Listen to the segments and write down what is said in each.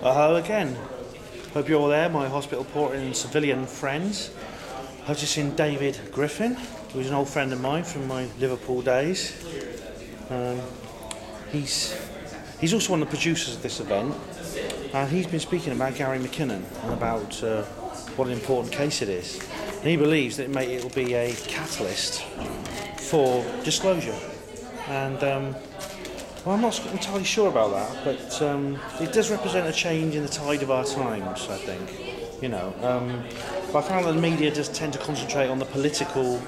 Hello again. Hope you're all there, my hospital porter and civilian friends. I've just seen David Griffin, who's an old friend of mine from my Liverpool days. He's also one of the producers of this event, and he's been speaking about Gary McKinnon and about what an important case it is. And he believes that it'll be a catalyst for disclosure. And well, I'm not entirely sure about that, but it does represent a change in the tide of our times, I think. But I found that the media does tend to concentrate on the political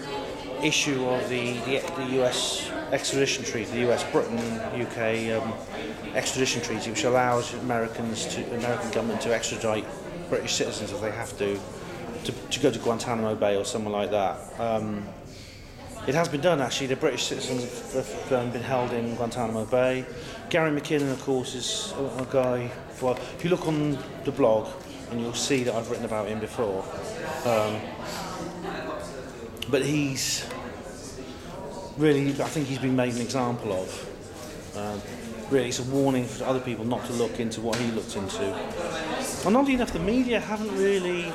issue of the US extradition treaty, the US-Britain, UK extradition treaty, which allows American government to extradite British citizens if they have to go to Guantanamo Bay or somewhere like that. It has been done, actually. The British citizens have been held in Guantanamo Bay. Gary McKinnon, of course, is a guy. Well, if you look on the blog, and you'll see that I've written about him before. But he's really, I think he's been made an example of. Really, it's a warning for other people not to look into what he looked into. And oddly enough, the media haven't really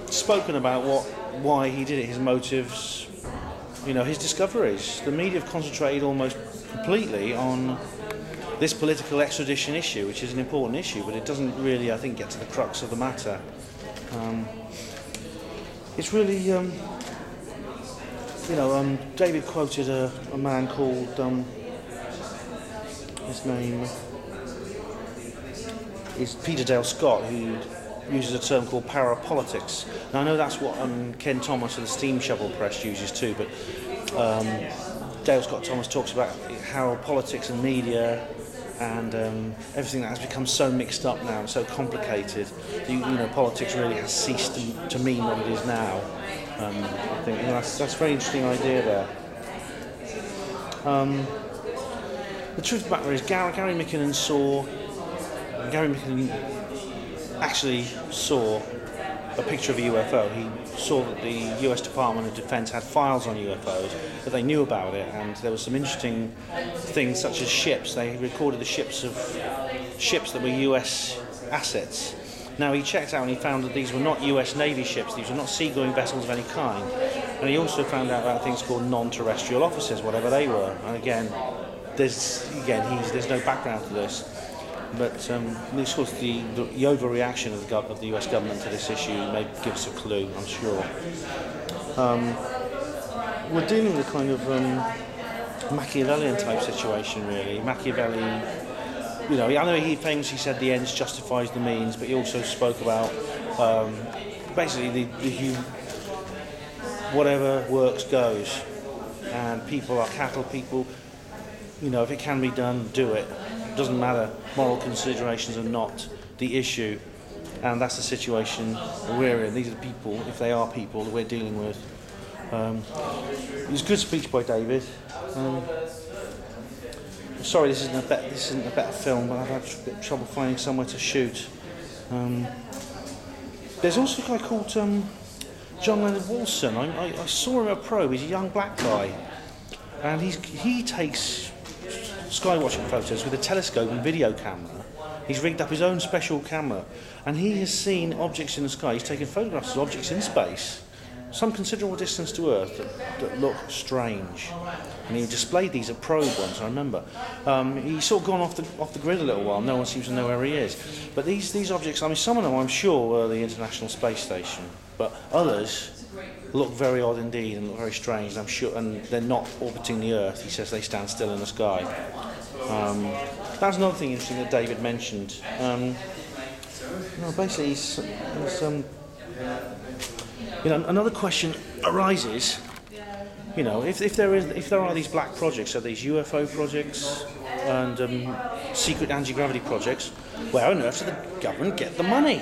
spoken about why he did it, his motives, his discoveries. The media have concentrated almost completely on this political extradition issue, which is an important issue, but it doesn't really, I think, get to the crux of the matter. It's really, David quoted a man called, his name is Peter Dale Scott, who uses a term called parapolitics. Now I know that's what Ken Thomas of the Steam Shovel Press uses too, but Dale Scott Thomas talks about how politics and media and everything that has become so mixed up now and so complicated. Politics really has ceased to mean what it is now. I think that's a very interesting idea there. The truth of the matter is, Gary McKinnon actually saw a picture of a UFO. He saw that the US Department of Defense had files on UFOs, that they knew about it, and there were some interesting things such as ships. They recorded the ships that were US assets. Now he checked out and he found that these were not US Navy ships, these were not seagoing vessels of any kind. And he also found out about things called non-terrestrial officers, whatever they were. And again, there's no background to this. But of course, the overreaction of the US government to this issue may give us a clue, I'm sure. We're dealing with a kind of Machiavellian type situation, really. Machiavelli, I know he famously said the ends justifies the means, but he also spoke about basically whatever works goes, and people are cattle people. If it can be done, do it. It doesn't matter. Moral considerations are not the issue, and that's the situation we're in. These are the people, if they are people, that we're dealing with. It was a good speech by David. Sorry, this isn't a better film, but I've had a bit of trouble finding somewhere to shoot. There's also a guy called John Leonard Wolfson. I saw him at Probe. He's a young black guy, and he takes skywatching photos with a telescope and video camera. He's rigged up his own special camera, and he has seen objects in the sky. He's taken photographs of objects in space, some considerable distance to Earth, that look strange. And he displayed these at Probe once, I remember. He's sort of gone off the grid a little while. No one seems to know where he is. But these objects, some of them I'm sure were the International Space Station, but others look very odd indeed and look very strange. I'm sure, and they're not orbiting the Earth. He says they stand still in the sky. That's another thing interesting that David mentioned. Basically, another question arises. If there are these black projects, so these UFO projects and secret anti-gravity projects, where on earth did the government get the money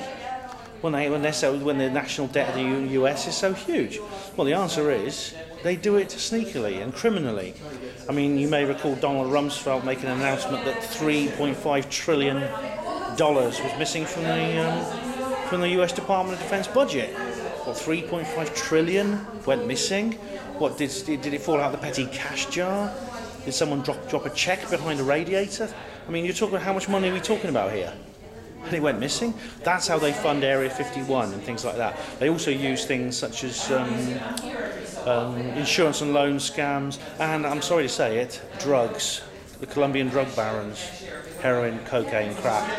when the national debt of the US is so huge? Well, the answer is they do it sneakily and criminally. You may recall Donald Rumsfeld making an announcement that $3.5 trillion was missing from the US Department of Defense budget. What, 3.5 trillion went missing? What, did it fall out of the petty cash jar? Did someone drop a check behind a radiator? You're talking about how much money are we talking about here? and it went missing. That's how they fund Area 51 and things like that. They also use things such as insurance and loan scams, and I'm sorry to say it, drugs. The Colombian drug barons, heroin, cocaine, crack.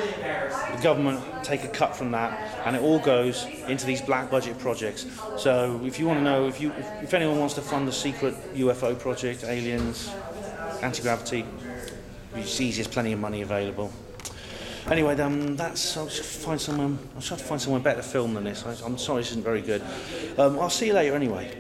The government take a cut from that, and it all goes into these black budget projects. So if you want to know, if anyone wants to fund a secret UFO project, aliens, anti-gravity, it's easy, there's plenty of money available. Anyway, I'll try to find somewhere better to film than this. I'm sorry this isn't very good. I'll see you later anyway.